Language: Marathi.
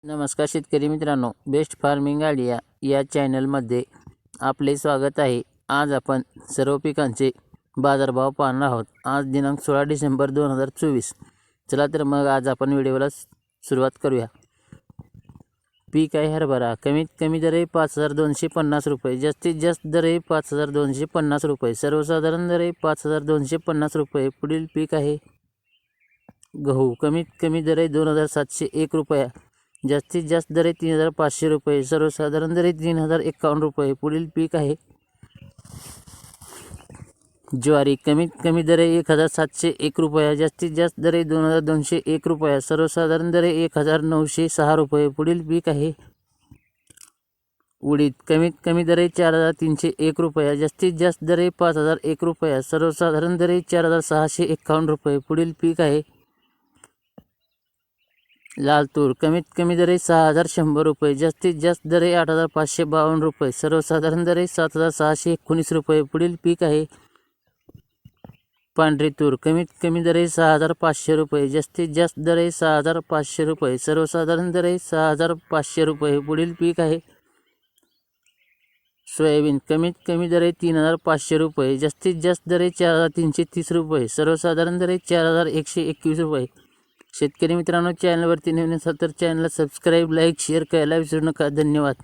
नमस्कार शेतकरी मित्रांनो, बेस्ट फार्मिंग आयडिया या चॅनलमध्ये आपले स्वागत आहे। आज आपण सर्व पिकांचे बाजारभाव पाहणार आहोत। आज दिनांक 16 डिसेंबर 2024। चला तर मग आज आपण व्हिडिओला सुरुवात करूया। पीक आहे हरभरा। कमीत कमी दर आहे 5250 रुपये, जास्तीत जास्त दर आहे 5250 रुपये, सर्वसाधारण दर आहे 5250 रुपये। पुढील पीक आहे गहू। कमीत कमी दर आहे 2701 रुपया, जास्तीत जास्त दर आहे 3500 रुपये, सर्वसाधारण दर आहे 3051 रुपये। पुढील पीक आहे ज्वारी। कमीत कमी दर आहे 1701 रुपया, जास्तीत जास्त दर आहे 2201 रुपया, सर्वसाधारण दर आहे 1906 रुपये। पुढील पीक आहे उडीद। कमीत कमी दर आहे 4301 रुपया, जास्तीत जास्त दर आहे 5001 रुपया, सर्वसाधारण दर आहे 4651 रुपये। पुढील पीक आहे लाल तूर। कमीत कमी दर आहे 6100 रुपये, जास्तीत जास्त दर आहे 8552 रुपये, सर्वसाधारण दर आहे 7619 रुपये। पुढील पीक आहे पांढरी तूर। कमीत कमी दर आहे 6500 रुपये, जास्तीत जास्त दर आहे 6500 रुपये, सर्वसाधारण दर आहे 6500 रुपये। पुढील पीक आहे सोयाबीन। कमीत कमी दर आहे 3500 रुपये, जास्तीत जास्त दर आहे 4330 रुपये, सर्वसाधारण दर आहे 4121 रुपये। शेतकरी मित्रांनो, चॅनलवरती नवीन असाल तर चॅनलला सबस्क्राईब, लाईक, शेअर करायला विसरू नका। धन्यवाद।